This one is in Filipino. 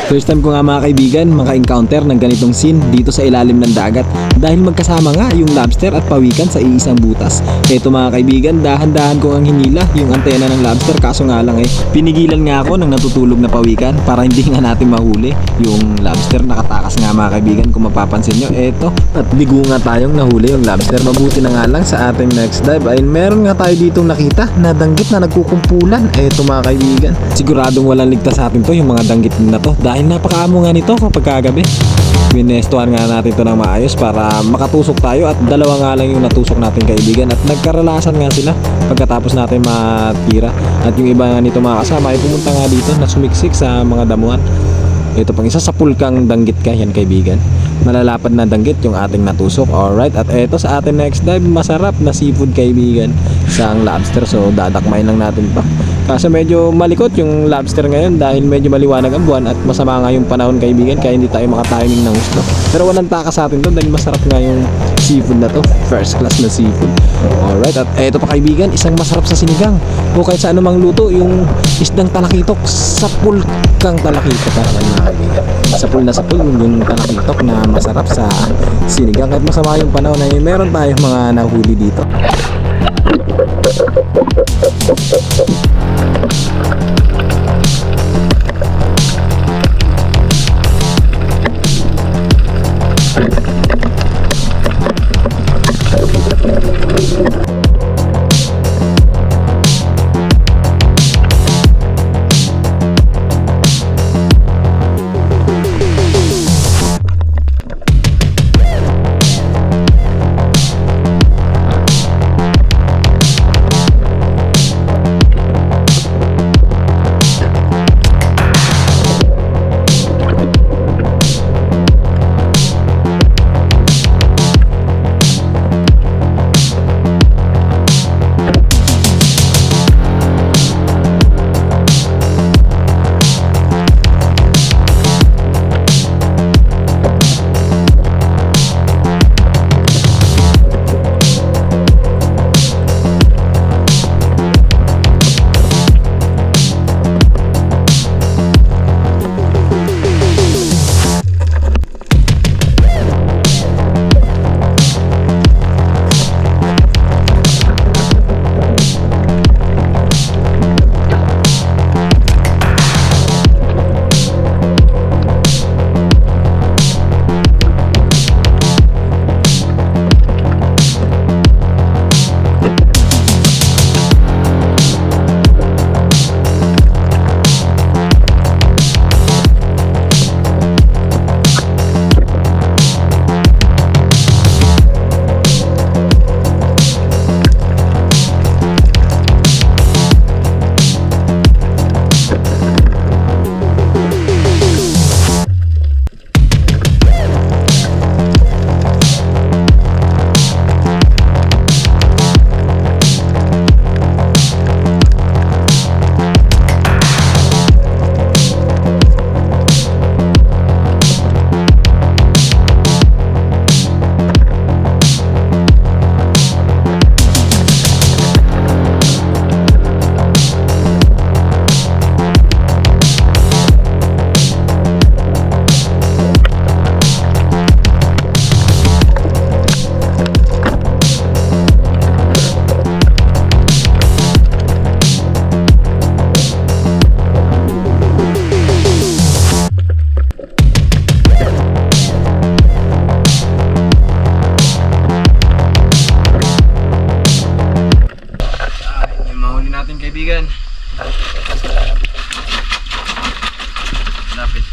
First time ko nga mga kaibigan maka-encounter ng ganitong scene dito sa ilalim ng dagat dahil magkasama nga yung lobster at pawikan sa iisang butas. Eto mga kaibigan, dahan-dahan ko ang hinila yung antena ng lobster, kaso nga lang pinigilan nga ako ng natutulog na pawikan para hindi nga natin mahuli yung lobster. Nakatakas nga mga kaibigan, kung mapapansin nyo, eto, at bigo nga tayong nahuli yung lobster. Mabuti na nga lang sa ating next dive ay meron nga tayo ditong nakita na danggit na nagkukumpulan. Eto mga kaibigan, siguradong walang ligtas sa atin to yung mga danggit na to dahil napakaamo nga nito kapag kagabi. Minestuhan nga natin to ng maayos para makatusok tayo, at dalawa nga lang yung natusok natin kaibigan, at nagkarelasan nga sila pagkatapos natin matira. At yung iba nga nito mga kasama ay pumunta nga dito na sumiksik sa mga damuhan. Ito pang isa sa pulkang danggit ka yan kaibigan, malalapad na danggit yung ating natusok. Alright, at eto sa ating next dive, masarap na seafood kaibigan, isang lobster. So dadakmayin lang natin pa, kaso medyo malikot yung lobster ngayon dahil medyo maliwanag ang buwan at masama nga yung panahon kaibigan, kaya hindi tayo makatiming ng gusto. Pero walang takas sa atin to dahil masarap nga yung seafood na to, first class na seafood. Alright, at eto pa kaibigan, isang masarap sa sinigang o kahit sa anumang luto, yung isdang talakitok sa pulkang talakitok naman mga kaibigan. Sa pool yung talakitok na masarap sa sinigang kahit masama yung panahon ay meron tayong mga nahuli dito. Kaibigan, lapit.